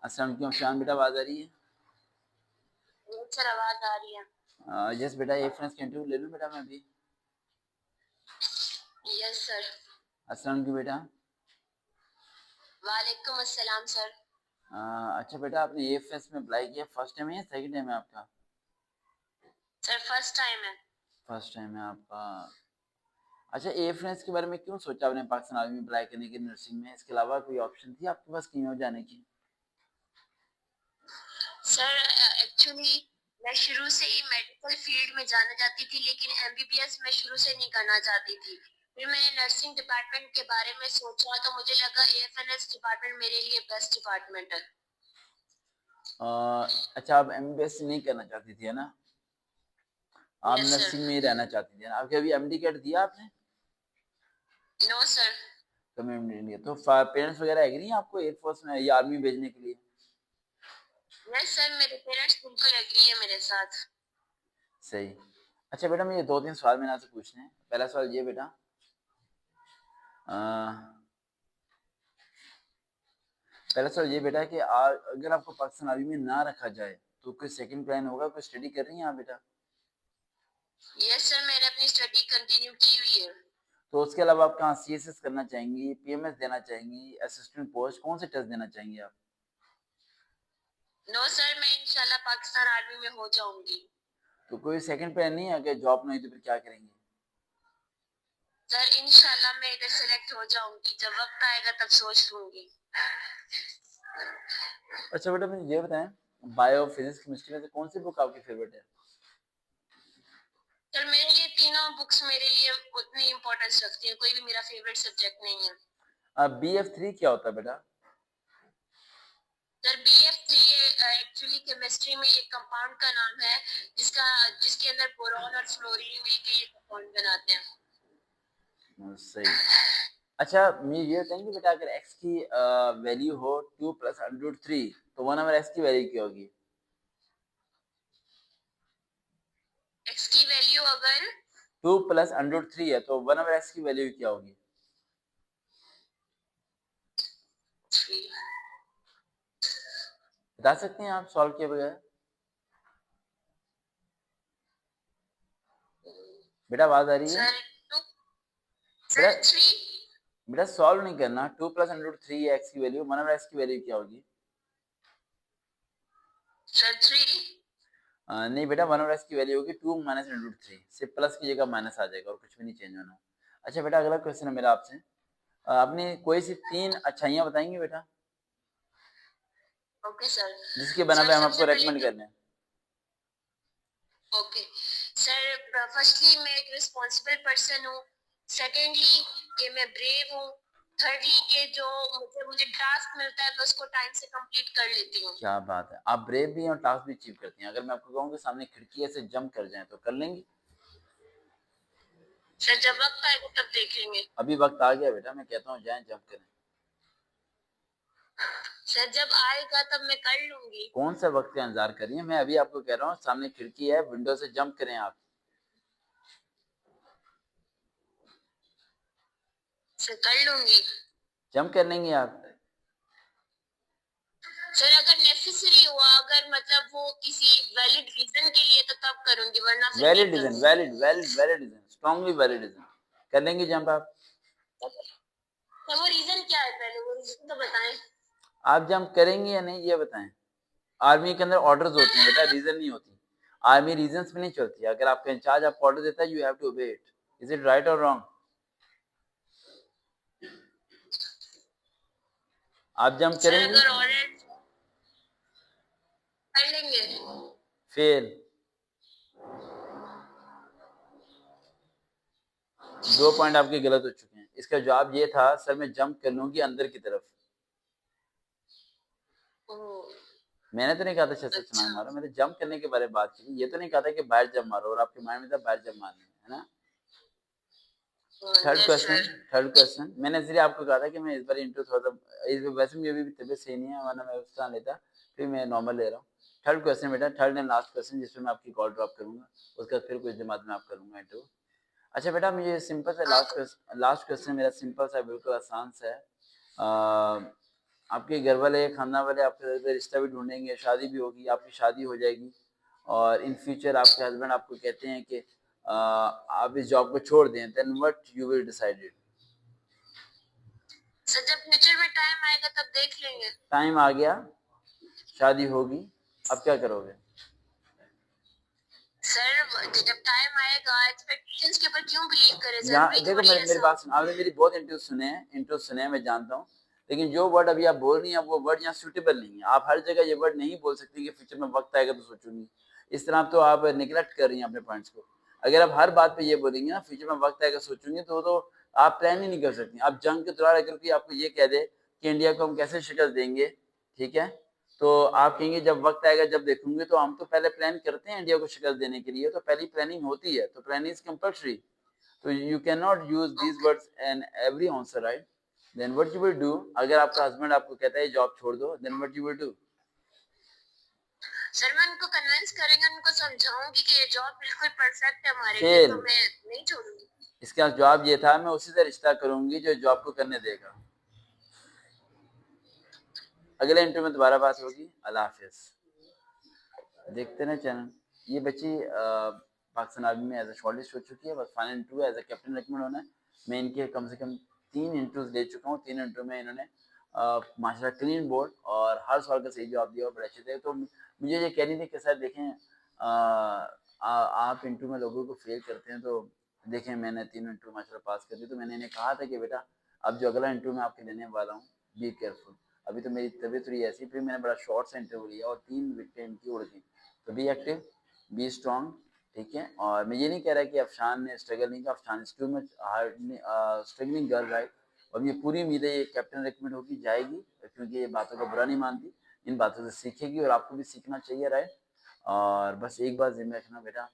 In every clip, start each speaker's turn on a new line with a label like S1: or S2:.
S1: अस्सलाम वालेकुम शान बेटा, आवाज़ आ रही है?
S2: सर आवाज आ रही है।
S1: यस बेटा, ये फ्रेंड्स का इंटरव्यू ले लूँ बेटा मैं अभी?
S2: Yes sir.
S1: अस्सलाम वालेकुम बेटा।
S2: वालेकुम अस्सलाम सर।
S1: अच्छा बेटा, आपने ये फेस में अप्लाई किया, फर्स्ट टाइम है या सेकंड टाइम है आपका?
S2: सर फर्स्ट टाइम है।
S1: फर्स्ट टाइम है आपका। अच्छा, ए फ्रेंड्स के बारे में क्यों सोचा आपने पाकिस्तान आर्मी में अप्लाई करने की, नर्सिंग में? इसके अलावा कोई ऑप्शन थी आपके पास कहीं और जाने की?
S2: सर एक्चुअली मैं शुरू से ही मेडिकल फील्ड में जाना चाहती थी, लेकिन एमबीबीएस मैं शुरू से नहीं करना चाहती थी। फिर मैंने नर्सिंग डिपार्टमेंट के बारे में सोचा तो मुझे लगा एएफएनएस डिपार्टमेंट मेरे लिए बेस्ट डिपार्टमेंट है।
S1: अच्छा, आप एमबीबीएस नहीं करना चाहती थी है ना? आप
S2: यस सर।
S1: नर्सिंग में ही रहना चाहती थी है ना? आपके अभी एमडी कैट दिया आपने?
S2: No sir.
S1: तो मैं एमडी नहीं दिया तो पेरेंट्स वगैरह एग्री हैं आपको एयरफोर्स में या आर्मी भेजने के लिए?
S2: यस सर, मेरे पेरेंट्स बिल्कुल एग्री है मेरे साथ।
S1: सही। अच्छा बेटा, मुझे 2-3 सवाल मैंने आपसे पूछने हैं। पहला सवाल ये बेटा, अ, पहला सवाल ये बेटा कि अगर आपको पाकिस्तान आर्मी में ना रखा जाए तो कोई सेकंड प्लान होगा? कोई स्टडी कर रही हैं आप बेटा?
S2: यस सर, मैंने अपनी स्टडी कंटिन्यू की हुई है।
S1: तो उसके अलावा आप कहाँ सीएसएस करना चाहेंगी, पीएमएस देना चाहेंगी, असिस्टेंट पोस्ट, कौन से टेस्ट देना चाहेंगी आप?
S2: नो सर, मैं इंशाल्लाह पाकिस्तान आर्मी में हो जाऊंगी।
S1: तो कोई सेकंड प्लान नहीं है? अगर जॉब नहीं तो फिर क्या करेंगे?
S2: सर इंशाल्लाह मैं इधर सेलेक्ट हो जाऊंगी, जब वक्त आएगा तब सोच लूंगी।
S1: अच्छा बेटा, मुझे ये बताएं, बायो, फिजिक्स, केमिस्ट्री में से कौन सी बुक आपकी फेवरेट है?
S2: सर मेरे लिए तीनों बुक्स मेरे लिए उतनी इम्पोर्टेंस रखती हैं, कोई भी मेरा फेवरेट सब्जेक्ट नहीं है।
S1: BF3 क्या होता है बेटा?
S2: सर BF3 एक्चुअली केमिस्ट्री में एक कंपाउंड का नाम है, जिसके अंदर बोरॉन और फ्लोरीन मिलके ये कंपाउंड बनाते हैं।
S1: सही। अच्छा, मुझे ये बताएंगे बेटा, अगर x की वैल्यू हो 2 प्लस अंडर 3 तो 1 ओवर x की वैल्यू क्या होगी?
S2: एक्स की वैल्यू अगर
S1: 2 प्लस अंडर 3 है तो 1 ओवर x की वैल्यू क्या होगी?
S2: 3।
S1: बता सकते हैं आप सॉल्व किए बगैर? बेटा आवाज आ रही है?
S2: सर 2।
S1: बेटा,
S2: सर 3।
S1: बेटा सॉल्व नहीं करना। 2 प्लस अंडर 3 है x की वैल्यू, 1 ओवर x की वैल्यू क्या होगी?
S2: सर 3।
S1: नहीं बेटा, 1 ओवर x की वैल्यू होगी 2 माइनस अंडर 3, सिर्फ प्लस की जगह माइनस आ जाएगा और कुछ भी नहीं चेंज होना। अच्छा बेटा, अगला क्वेश्चन है मेरा आपसे। आपने कोई सी 3 अच्छाइयाँ बताएंगे बेटा
S2: ओके सर।
S1: जिसके बना
S2: सर
S1: पे हम
S2: सबसे
S1: आपको
S2: पहले
S1: रेकमेंड
S2: तो
S1: कर रहे हैं?
S2: ओके सर, फर्स्टली मैं एक रिस्पॉन्सिबल पर्सन हूँ। सेकेंडली कि मैं ब्रेव हूँ। थर्डली कि जो मुझे मुझे टास्क मिलता है मैं उसको टाइम से कंप्लीट कर लेती हूँ।
S1: क्या बात है, आप ब्रेव भी हैं और टास्क भी अचीव करती हैं। अगर मैं आपको कहूँ कि सामने खिड़की से जंप कर जाएं तो कर लेंगी?
S2: सर जब वक्त आएगा तब देखेंगे।
S1: अभी वक्त आ गया बेटा, मैं कहता हूँ जाएं जंप करें।
S2: सर जब आएगा तब मैं कर लूंगी।
S1: कौन सा वक्त का इंतजार कर रही हैं? मैं अभी आपको कह रहा हूँ सामने खिड़की है, विंडो से जंप करें आप।
S2: सर कर लूंगी।
S1: जंप कर लेंगे आप?
S2: सर अगर नेसेसरी हुआ, अगर मतलब वो किसी वैलिड रीजन के लिए तो तब करूंगी, वरना फिर नहीं
S1: वैलिड रीजन,
S2: करूंगी।
S1: Valid reason, strongly valid reason, कर लेंगे जंप आप?
S2: तो वो रीजन क्या है, पहले वो रीजन तो बताएं।
S1: आप जंप करेंगे या नहीं ये बताएं? आर्मी के अंदर ऑर्डर्स होते हैं बेटा, रीजन नहीं होती। आर्मी रीजंस में नहीं चलती। अगर आपका इंचार्ज आपको ऑर्डर देता है, you have to obey it. Is it right और रॉन्ग? आप जंप
S2: सर
S1: करेंगी?
S2: अगर ऑर्डर कर लेंगे।
S1: फेल। 2 पॉइंट आपके गलत हो चुके हैं। इसका जवाब ये था, सर मैं जंप कर लूंगी अंदर की तरफ। मैंने तो नहीं कहा था छत से छलांग
S2: अच्छा।
S1: मारो, मैंने जंप करने के बारे में बात की। ये तो नहीं कहा था कि बाहर जंप मारो, और आपके माइंड में था बाहर जंप मारनी है ना? Third
S2: yes
S1: question,
S2: sir.
S1: Third question मैंने इसलिए आपको कहा था कि मैं इस बार इंट्रो थोड़ा सा वैसे मेरी अभी तबीयत सही नहीं है, वरना मैं उस तरह लेता, फिर मैं नॉर्मल ले रहा हूँ। थर्ड क्वेश्चन बेटा, थर्ड एंड लास्ट क्वेश्चन, जिसमें मैं आपकी कॉल ड्रॉप करूंगा, उसके बाद फिर कुछ जमात में आप करूंगा इंटरव्यू। अच्छा बेटा, मुझे सिंपल सा लास्ट क्वेश्चन मेरा सिंपल सा बिल्कुल आसान सा है। आपके घर वाले, खानदान वाले आपके रिश्ता भी ढूंढेंगे, शादी भी होगी, आपकी शादी हो जाएगी और इन फ्यूचर आपके हस्बैंड आपको कहते हैं कि आप इस जॉब को छोड़ दें, then what you will decided?
S2: Sir जब फ्यूचर में टाइम आएगा तब देख लेंगे।
S1: टाइम आ गया, शादी होगी, अब क्या करोगे?
S2: सर जब टाइम आएगा एक्सपेक्टेशंस के ऊपर क्यों बिलीव करें सर,
S1: यहाँ
S2: वही
S1: देखो,
S2: थोड़ी
S1: मेरी मेरी
S2: ऐसा
S1: बात
S2: हो।
S1: सुनो, आपने मेरी बहुत इंट्रो सुने हैं, मैं जानता हूँ, लेकिन जो वर्ड अभी आप बोल रही हैं वो वर्ड यहाँ सूटेबल नहीं है। आप हर जगह ये वर्ड नहीं बोल सकती कि फ्यूचर में वक्त आएगा तो सोचूंगी। इस तरह तो आप निगलेक्ट कर रही हैं अपने पॉइंट्स को। अगर आप हर बात पे ये बोलेंगे ना फ्यूचर में वक्त आएगा सोचूंगी, तो आप प्लान ही नहीं कर सकती। आप जंग के दौरान अगर कोई आपको ये कह दे कि इंडिया को हम कैसे शिकस्त देंगे, ठीक है, तो आप कहेंगे जब वक्त आएगा जब देखूंगे। तो हम तो पहले प्लान करते हैं इंडिया को शिकस्त देने के लिए, तो पहली प्लानिंग होती है, तो planning is compulsory. So you cannot use these
S2: okay
S1: words in every answer, right? Then what you will do? अगर आपका हस्बैंड आपको कहता है जॉब छोड़ दो, then what you will do?
S2: Sir मैं उनको कन्विंस करेंगे, उनको समझाऊंगी कि ये जॉब बिल्कुल परफेक्ट है हमारे लिए,
S1: फेल।
S2: तो मैं नहीं छोड़ूंगी।
S1: इसका जवाब ये था, मैं उसी से रिश्ता करूंगी जो जॉब को करने देगा। अगले इंटरव्यू में दोबारा बात होगी। अल्लाह हाफिज। देखते ना चैनल। ये बच्ची पाकिस्तान आर्मी में एज ए शॉर्टलिस्ट हो चुकी है, बस final interview as a captain recommend होना है। मैं इनके कम से कम 3 इंटरव्यूज ले चुका हूँ। 3 इंटरव्यू में इन्होंने माशाल्लाह क्लीन बोर्ड और हर सवाल का सही जवाब दिया और बड़े अच्छे थे। तो मुझे ये कहनी थी कि सर देखें, आप इंटरव्यू में लोगों को फेल करते हैं, तो देखें मैंने 3 इंटरव्यू माशाल्लाह पास कर दी। तो मैंने इन्हें कहा था कि बेटा अब जो अगला इंटरव्यू मैं आपके देने वाला हूँ, बी केयरफुल। अभी तो मेरी तबीयत थोड़ी ऐसी, फिर मैंने बड़ा शॉर्ट सा इंटरव्यू लिया और 3 विकेटें इनकी उड़ गई। तो बी एक्टिव, बी स्ट्रॉन्ग, ठीक है। और मैं ये नहीं कह रहा कि अफशान ने स्ट्रगल नहीं किया, Afshan is too much hard struggling girl, right. और ये पूरी उम्मीद है ये कैप्टन रिकमेंड होगी जाएगी, क्योंकि ये बातों का बुरा नहीं मानती, इन बातों से सीखेगी और आपको भी सीखना चाहिए, राइट। और बस एक बात ज़िम्मे रखना बेटा,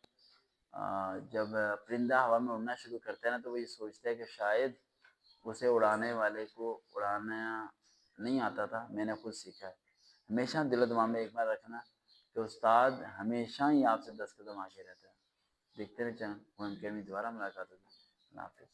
S1: जब परिंदा हवा में उड़ना शुरू करता है ना, तो वो ये सोचता है कि शायद उसे उड़ाने वाले को उड़ाना नहीं आता था, मैंने खुद सीखा है। हमेशा दिलो दिमाग में एक बार रखना कि उस्ताद हमेशा ही आपसे 10 कदम आगे रहता है। देखते रहे चैनल, दोबारा मुलाकात होगी। अल्लाह हाफिज़।